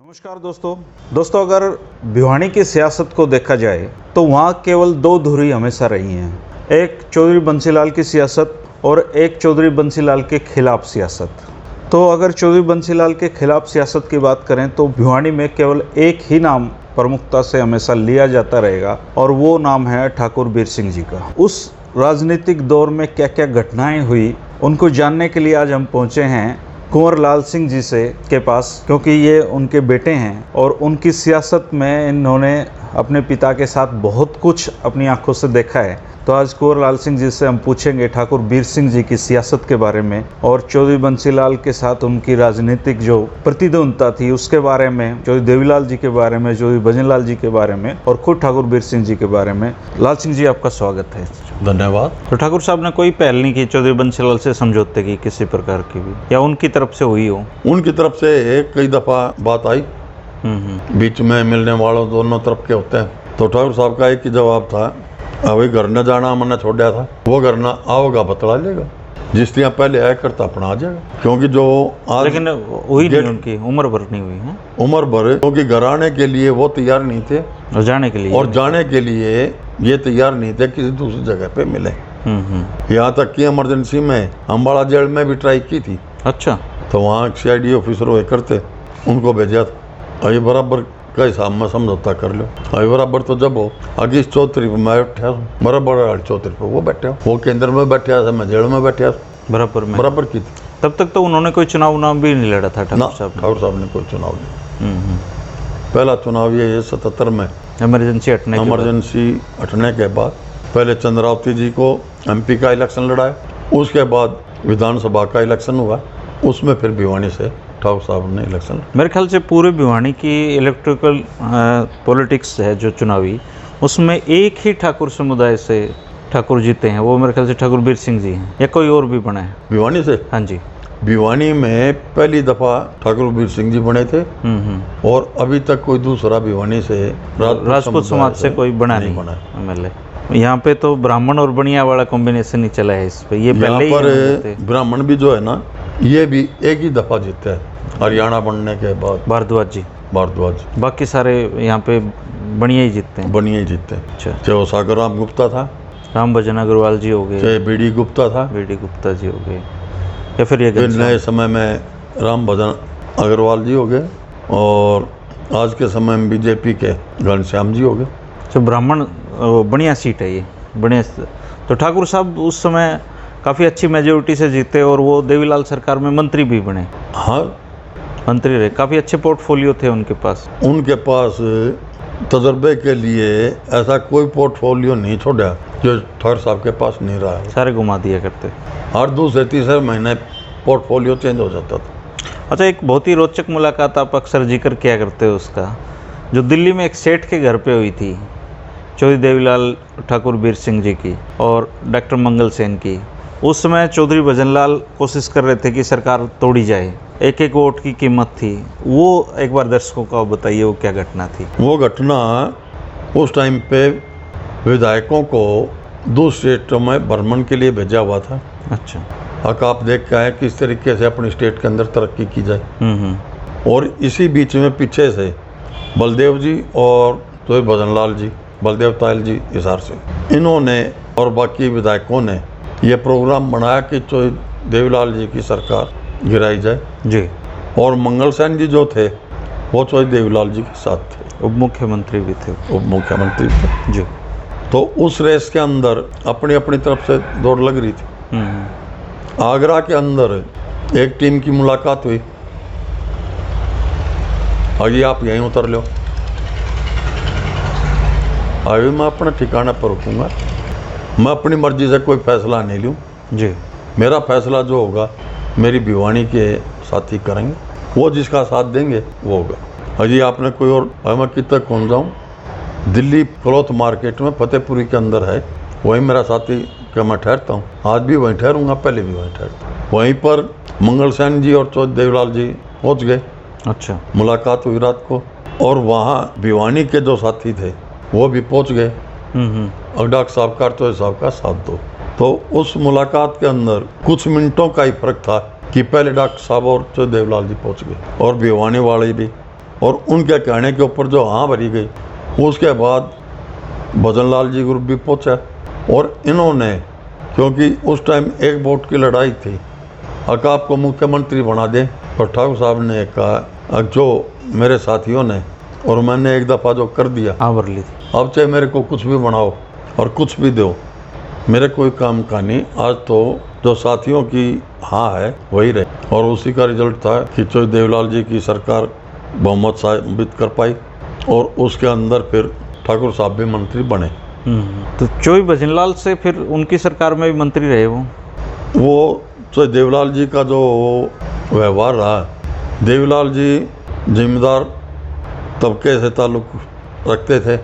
नमस्कार दोस्तों अगर भिवानी की सियासत को देखा जाए तो वहाँ केवल दो धुरी हमेशा रही हैं, एक चौधरी बंसीलाल की सियासत और एक चौधरी बंसीलाल के खिलाफ सियासत। तो अगर चौधरी बंसीलाल के खिलाफ सियासत की बात करें तो भिवानी में केवल एक ही नाम प्रमुखता से हमेशा लिया जाता रहेगा और वो नाम है ठाकुर बीर सिंह जी का। उस राजनीतिक दौर में क्या क्या घटनाएं हुई उनको जानने के लिए आज हम पहुँचे हैं कुंवर लाल सिंह जी से के पास, क्योंकि ये उनके बेटे हैं और उनकी सियासत में इन्होंने अपने पिता के साथ बहुत कुछ अपनी आंखों से देखा है। तो आज कुंवर लाल सिंह जी से हम पूछेंगे ठाकुर बीर सिंह जी की सियासत के बारे में और चौधरी बंसीलाल के साथ उनकी राजनीतिक जो प्रतिद्वंदता थी उसके बारे में, चौधरी देवीलाल जी के बारे में, चौधरी भजनलाल जी के बारे में और खुद ठाकुर बीर सिंह जी के बारे में। लाल सिंह जी, आपका स्वागत है। धन्यवाद। तो ठाकुर साहब ने कोई पहल नहीं की चौधरी बंसीलाल से समझौते की किसी प्रकार की भी, या उनकी तरफ से हुई हो? उनकी तरफ से कई दफा बात आई, बीच में मिलने वालों दोनों तरफ के होते हैं। तो ठाकुर साहब का एक ही जवाब था, अभी घर न जाना मैंने छोड़ा था, वो घर न आओगा बतला लेगा, जिस तरह पहले आया करता अपना आ जाएगा। क्योंकि जो आज लेकिन हुई नहीं, उनकी उम्र भर नहीं हुई है। उम्र भर, क्योंकि घर आने के लिए वो तैयार नहीं थे और जाने के लिए ये तैयार नहीं थे किसी दूसरी जगह पे मिले। यहाँ तक कि इमरजेंसी में अम्बाड़ा जेल में भी ट्राई की थी। अच्छा। तो वहाँ CID ऑफिसर हुए करते, उनको भेजा था, अभी बराबर का हिसाब में समझौता कर लो। अभी बराबर तो जब हो आगे इस चौधरी पर मैं बैठा हूँ, बराबर चौधरी पर वो बैठे हो, वो केंद्र में बैठा था, मैं जेल में बैठा बराबर की थी। तब तक तो उन्होंने कोई चुनाव भी नहीं लड़ा था ठाकुर साहब ने कोई चुनाव नहीं। पहला चुनाव ये 77 में इमरजेंसी हटने के बाद पहले चंद्रावती जी को MP का इलेक्शन लड़ाया, उसके बाद विधानसभा का इलेक्शन हुआ, उसमें फिर भिवानी से ठाकुर साहब ने इलेक्शन। मेरे ख्याल से पूरे भिवानी की इलेक्ट्रिकल पॉलिटिक्स है जो चुनावी, उसमें एक ही ठाकुर समुदाय से ठाकुर जीते हैं, वो मेरे ख्याल से ठाकुर बीर सिंह जी हैं, या कोई और भी बना है भिवानी से? हाँ जी, भिवानी में पहली दफा ठाकुर बीर सिंह जी बने थे और अभी तक कोई दूसरा भिवानी से राजपूत समाज से कोई बना नहीं MLA। यहाँ पे तो ब्राह्मण और बनिया वाला कॉम्बिनेशन ही चला है इस पे। ये पहले ही पर ब्राह्मण भी जो है ना, ये भी एक ही दफा जीते हैं हरियाणा बनने के बाद, भारद्वाज जी। बाकी सारे यहाँ पे बनिया ही जीतते हैं। अच्छा। चाहे वो सागर राम गुप्ता था, राम भजन अग्रवाल जी हो गए, चाहे BD गुप्ता था, BD गुप्ता जी हो गए, या फिर ये नए समय में राम भजन अग्रवाल जी हो गए और आज के समय में BJP के घनश्याम जी हो गए। तो ब्राह्मण बढ़िया सीट है ये, बढ़िया। तो ठाकुर साहब उस समय काफ़ी अच्छी मेजोरिटी से जीते और वो देवीलाल सरकार में मंत्री भी बने। हाँ, मंत्री रहे, काफ़ी अच्छे पोर्टफोलियो थे उनके पास। तजर्बे के लिए ऐसा कोई पोर्टफोलियो नहीं छोड़ा जो ठाकुर साहब के पास नहीं रहा है। सारे घुमा दिया करते, हर दूसरे तीसरे महीने पोर्टफोलियो चेंज हो जाता था। अच्छा, एक बहुत ही रोचक मुलाकात आप अक्सर जिक्र किया करते हो उसका, जो दिल्ली में एक सेठ के घर पे हुई थी चौधरी देवीलाल ठाकुर बीर सिंह जी की और डॉक्टर मंगल सेन की। उस समय चौधरी भजनलाल कोशिश कर रहे थे कि सरकार तोड़ी जाए, एक एक वोट की कीमत थी। वो एक बार दर्शकों को बताइए वो क्या घटना थी? वो घटना उस टाइम पे विधायकों को दूसरे स्टेटों में भ्रमण के लिए भेजा हुआ था। अच्छा। हक आप देख के आए किस तरीके से अपनी स्टेट के अंदर तरक्की की जाए। और इसी बीच में पीछे से बलदेव जी और चौधरी भजनलाल जी, बलदेव तायल जी हिसार से, इन्होंने और बाकी विधायकों ने ये प्रोग्राम बनाया कि चौधरी देवीलाल जी की सरकार गिराई जाए जी। और मंगल सेन जी जो थे वो चौधरी देवीलाल जी के साथ थे, उप मुख्यमंत्री भी थे। जी। तो उस रेस के अंदर अपनी अपनी तरफ से दौड़ लग रही थी। आगरा के अंदर एक टीम की मुलाकात हुई, आगे आप यहीं उतर लो, अभी मैं अपने ठिकाने पर रुकूंगा, मैं अपनी मर्जी से कोई फैसला नहीं लूँ जी। मेरा फैसला जो होगा मेरी भिवानी के साथी करेंगे, वो जिसका साथ देंगे वो होगा। अजी आपने कोई और, मैं कितना कौन जाऊँ, दिल्ली क्लॉथ मार्केट में फतेहपुरी के अंदर है, वहीं मेरा साथी का मैं ठहरता हूँ, आज भी वहीं ठहरूंगा, पहले भी वहीं ठहरता। वहीं पर मंगल सेन जी और चौधरी देवीलाल जी पहुँच गए। अच्छा। मुलाकात हुई रात को और वहाँ भिवानी के जो साथी थे वो भी पहुँच गए। डॉक्टर साहब का, चौधरी साहब का साथ दो। तो उस मुलाकात के अंदर कुछ मिनटों का ही फर्क था कि पहले डॉक्टर साहब और चौधरी देवीलाल जी पहुँच गए और भिवानी वाले भी और उनके कहने के ऊपर जो हाँ भरी गई, उसके बाद भजनलाल जी ग्रुप भी पहुँचा और इन्होंने, क्योंकि उस टाइम एक वोट की लड़ाई थी, अगर आपको मुख्यमंत्री बना दें, और ठाकुर साहब ने कहा जो मेरे साथियों ने और मैंने एक दफ़ा जो कर दिया, हाँ भर ली थी। अब चाहे मेरे को कुछ भी बनाओ और कुछ भी दो, मेरे कोई काम का नहीं। आज तो जो साथियों की हाँ है वही रहे, और उसी का रिजल्ट था कि चौधरी देवलाल जी की सरकार बहुमत साबित कर पाई और उसके अंदर फिर ठाकुर साहब भी मंत्री बने। तो चौधरी भजनलाल से फिर उनकी सरकार में भी मंत्री रहे वो चौधरी देवलाल जी का जो व्यवहार रहा, देवलाल जी जिम्मेदार तबके से ताल्लुक रखते थे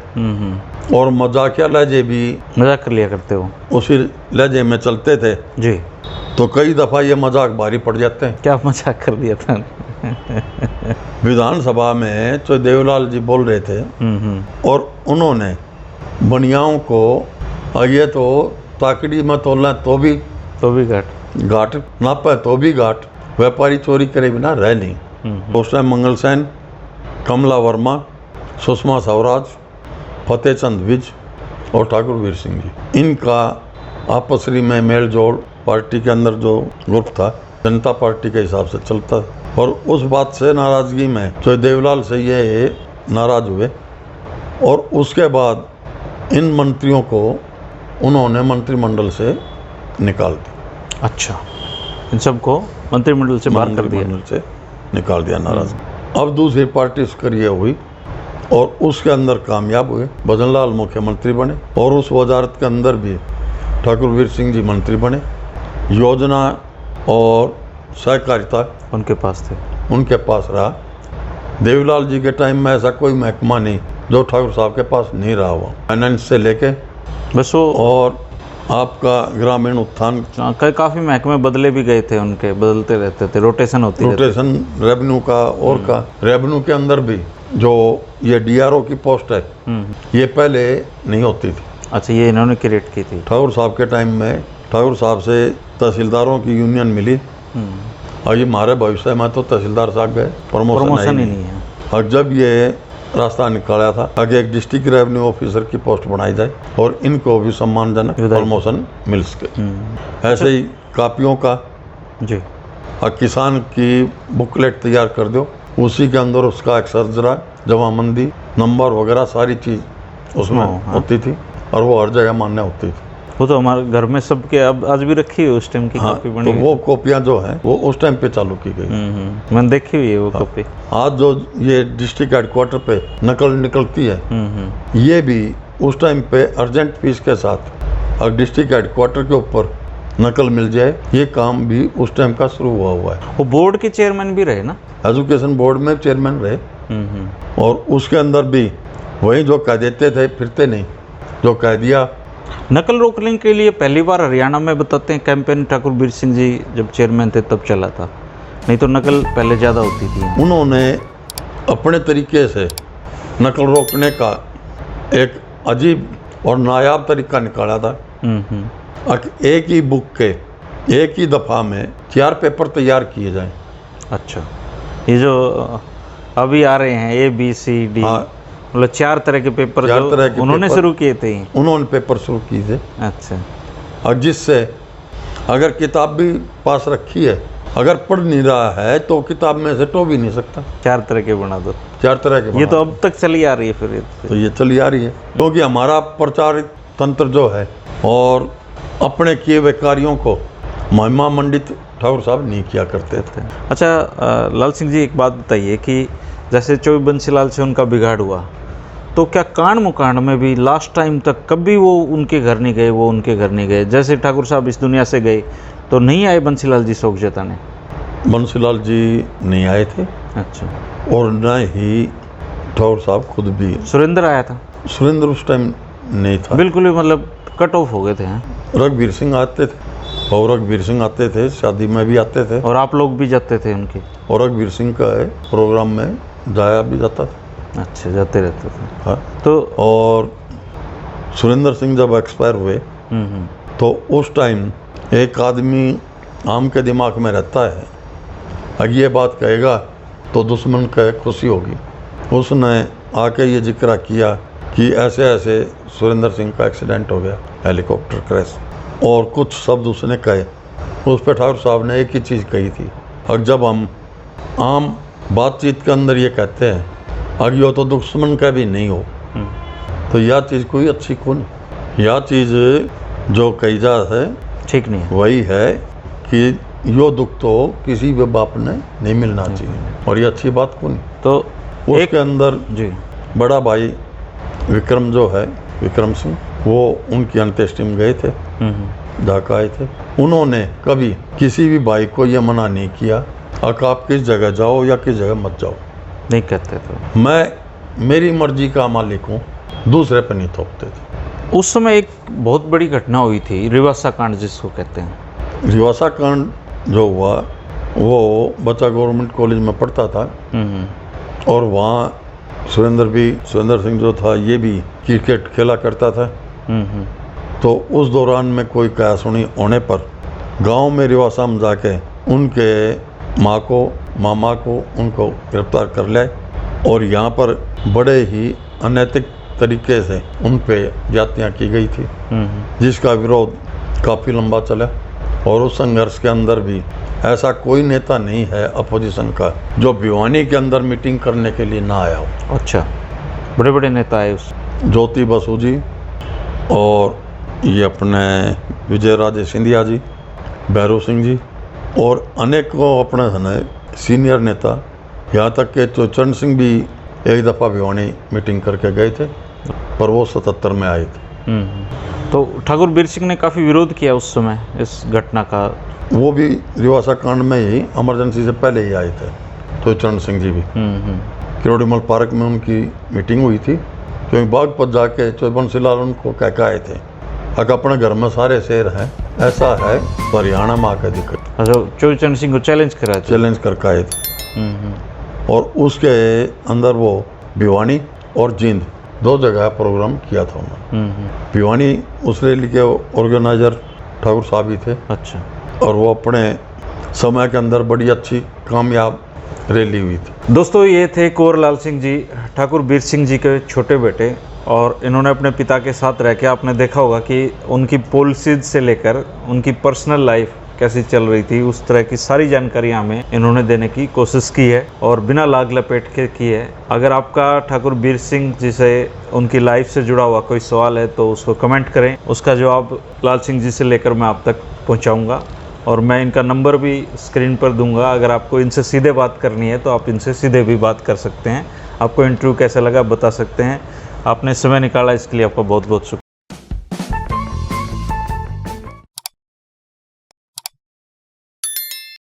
और मजाकिया लहजे भी मजाक कर लिया करते हो उसी लहजे में चलते थे जी। तो कई दफ़ा ये मजाक भारी पड़ जाते हैं। क्या मजाक कर दिया था? विधानसभा में तो देवलाल जी बोल रहे थे और उन्होंने बनियाओं को आगे तो ताकड़ी में तोलना तो भी घाट नापे तो भी घाट, व्यापारी चोरी करे बिना रह नहीं। उस टाइम मंगल सेन, कमला वर्मा, सुषमा स्वराज, फतेहचंद विज और ठाकुर वीर सिंह जी, इनका आपसी में मेल जोड़ पार्टी के अंदर जो ग्रुप था जनता पार्टी के हिसाब से चलता था। और उस बात से नाराज़गी में तो देवलाल से ये नाराज़ हुए और उसके बाद इन मंत्रियों को उन्होंने मंत्रिमंडल से निकाल दिया। अच्छा, इन सबको मंत्रिमंडल से बाहर कर दिया, मंत्रिमंडल से निकाल दिया नाराज़। अब दूसरी पार्टी सक्रिय हुई और उसके अंदर कामयाब हुए, भजनलाल मुख्यमंत्री बने और उस वजारत के अंदर भी ठाकुर वीर सिंह जी मंत्री बने। योजना और सहकारिता उनके पास थे, उनके पास रहा। देवलाल जी के टाइम में ऐसा कोई महकमा नहीं जो ठाकुर साहब के पास नहीं रहा हुआ, फाइनेंस से लेके बस वो और आपका ग्रामीण उत्थान, काफ़ी महकमे बदले भी गए थे उनके, बदलते रहते थे, रोटेशन होती रहती। रोटेशन रेवेन्यू का और का रेवेन्यू के अंदर भी जो ये डीआरओ की पोस्ट है ये पहले नहीं होती थी। अच्छा, ये इन्होंने क्रिएट की थी ठाकुर साहब के टाइम में। ठाकुर साहब से तहसीलदारों की यूनियन मिली और ये हमारे भविष्य में तो तहसीलदार साहब गए, प्रमोशन ही नहीं है। और जब ये रास्ता निकाला था आगे एक डिस्ट्रिक्ट रेवेन्यू ऑफिसर की पोस्ट बनाई जाए और इनको भी सम्मानजनक प्रमोशन मिल सके। ऐसे ही कापियों का जी, और किसान की बुकलेट तैयार कर दो, उसी के अंदर उसका एक सर्जरा, जमाबंदी, नंबर वगैरह सारी चीज़ उसमें होती थी और वो हर जगह मान्य होती थी। वो तो हमारे घर में सबके अब आज भी रखी हुई उस टाइम की कॉपी बनी तो वो कॉपियाँ जो हैं वो उस टाइम पे चालू की गई। मैंने देखी हुई है वो कॉपी। आज जो ये डिस्ट्रिक्ट हेडक्वार्टर पे नकल निकलती है ये भी उस टाइम पे अर्जेंट फीस के साथ और डिस्ट्रिक्ट हेडक्वार्टर के ऊपर नकल मिल जाए, ये काम भी उस टाइम का शुरू हुआ है। वो बोर्ड के चेयरमैन भी रहे ना, एजुकेशन बोर्ड में चेयरमैन रहे और उसके अंदर भी वही जो कह देते थे फिरते नहीं, जो कह दिया। नकल रोकने के लिए पहली बार हरियाणा में बताते हैं कैंपेन ठाकुर वीर सिंह जी जब चेयरमैन थे तब चला था, नहीं तो नकल पहले ज़्यादा होती थी। उन्होंने अपने तरीके से नकल रोकने का एक अजीब और नायाब तरीका निकाला था। एक ही बुक के एक ही दफ़ा में 4 पेपर तैयार किए जाएं। अच्छा, ये जो अभी आ रहे हैं ABCD, मतलब 4 तरह के पेपर जो उन्होंने शुरू किए थे, उन्होंने पेपर शुरू किए थे। अच्छा, और जिससे अगर किताब भी पास रखी है, अगर पढ़ नहीं रहा है तो किताब में से तो भी नहीं सकता। 4 तरह के बना दो, 4 तरह के। ये तो अब तक चली आ रही है फिर तो ये चली आ रही है क्योंकि हमारा प्रचार तंत्र जो है और अपने किए हुए कार्यों को महिमा मंडित ठाकुर साहब नहीं किया करते थे। अच्छा लाल सिंह जी, एक बात बताइए कि जैसे चौधरी बंसीलाल से उनका बिगाड़ हुआ, तो क्या कांड मुकांड में भी लास्ट टाइम तक कभी वो उनके घर नहीं गए, वो उनके घर नहीं गए? जैसे ठाकुर साहब इस दुनिया से गए तो नहीं आए बंसीलाल जी शोक जताने? बंसीलाल जी नहीं आए थे। अच्छा, और न ही ठाकुर साहब खुद भी। सुरेंद्र आया था? सुरेंद्र उस टाइम नहीं था, बिल्कुल ही मतलब कट ऑफ हो गए थे। रघुवीर सिंह आते थे और रघुवीर सिंह आते थे, शादी में भी आते थे और आप लोग भी जाते थे उनके? और रघुवीर सिंह का प्रोग्राम में जाया भी जाता था। अच्छा, जाते रहते थे। हाँ, तो और सुरेंद्र सिंह जब एक्सपायर हुए तो उस टाइम एक आदमी आम के दिमाग में रहता है, अगर ये बात कहेगा तो दुश्मन का खुशी होगी, उसने आके ये जिक्र किया कि ऐसे ऐसे सुरेंद्र सिंह का एक्सीडेंट हो गया, हेलीकॉप्टर क्रैश, और कुछ शब्द उसने कहे। उस पर ठाकुर साहब ने एक ही चीज़ कही थी, और जब हम आम बातचीत के अंदर ये कहते हैं अगर यो तो दुश्मन का भी नहीं हो, तो यह चीज़ कोई अच्छी कौन, यह चीज़ जो कही जा है ठीक नहीं है। वही है कि यो दुख तो किसी भी बाप ने नहीं मिलना चाहिए, और ये अच्छी बात कौन। तो उसके अंदर जी बड़ा भाई विक्रम जो है, विक्रम सिंह, वो उनकी अंत्येष्टि में गए थे, ढाका आए थे। उन्होंने कभी किसी भी भाई को ये मना नहीं किया कि आप किस जगह जाओ या किस जगह मत जाओ, नहीं कहते थे। मैं मेरी मर्जी का मालिक हूँ, दूसरे पर नहीं थोपते थे। उस समय एक बहुत बड़ी घटना हुई थी, रिवासा कांड जिसको कहते हैं। रिवासा कांड जो हुआ, वो बच्चा गवर्नमेंट कॉलेज में पढ़ता था, और वहाँ सुरेंद्र सिंह जो था ये भी क्रिकेट खेला करता था। तो उस दौरान में कोई कहा सुनी होने पर गांव में रिवासा में जाके उनके माँ को, मामा को, उनको गिरफ्तार कर लिया, और यहाँ पर बड़े ही अनैतिक तरीके से उन पे जातियाँ की गई थी, जिसका विरोध काफ़ी लंबा चला। और उस संघर्ष के अंदर भी ऐसा कोई नेता नहीं है अपोजिशन का जो भिवानी के अंदर मीटिंग करने के लिए ना आया हो। अच्छा, बड़े बड़े नेता आए उस। ज्योति बसु जी, और ये अपने विजय राजे सिंधिया जी, भैरव सिंह जी, और अनेकों अपने है सीनियर नेता, यहाँ तक के चरण सिंह भी एक दफ़ा भिवानी मीटिंग करके गए थे, पर वो 77 में आए थे। तो ठाकुर बीर सिंह ने काफ़ी विरोध किया उस समय इस घटना का। वो भी रिवासा कांड में ही इमरजेंसी से पहले ही आए थे, तो चरण सिंह जी भी। किरोड़ीमल पार्क में उनकी मीटिंग हुई थी, क्योंकि बागपत जाके चौबंसी लाल उनको कह के आए थे अगर अपने घर में सारे शेर हैं, ऐसा है तो हरियाणा में आकर दिक्कत। अच्छा, चरण सिंह को चैलेंज करा था। चैलेंज करके आए थे, और उसके अंदर वो भिवानी और जींद 2 जगह प्रोग्राम किया था उन्होंने। भिवानी उस रैली के ऑर्गेनाइजर ठाकुर साहब ही थे। अच्छा, और वो अपने समय के अंदर बड़ी अच्छी कामयाब रैली हुई थी। दोस्तों ये थे कुंवर लाल सिंह जी, ठाकुर बीर सिंह जी के छोटे बेटे, और इन्होंने अपने पिता के साथ रह के, आपने देखा होगा कि उनकी पॉलिसीज से लेकर उनकी पर्सनल लाइफ कैसी चल रही थी, उस तरह की सारी जानकारी हमें इन्होंने देने की कोशिश की है, और बिना लाग लपेट के की है। अगर आपका ठाकुर बीर सिंह जी से, उनकी लाइफ से जुड़ा हुआ कोई सवाल है तो उसको कमेंट करें, उसका जवाब लाल सिंह जी से लेकर मैं आप तक पहुंचाऊंगा, और मैं इनका नंबर भी स्क्रीन पर दूंगा। अगर आपको इनसे सीधे बात करनी है तो आप इनसे सीधे भी बात कर सकते हैं। आपको इंटरव्यू कैसा लगा बता सकते हैं। आपने समय निकाला, इसके लिए आपका बहुत बहुत शुक्रिया।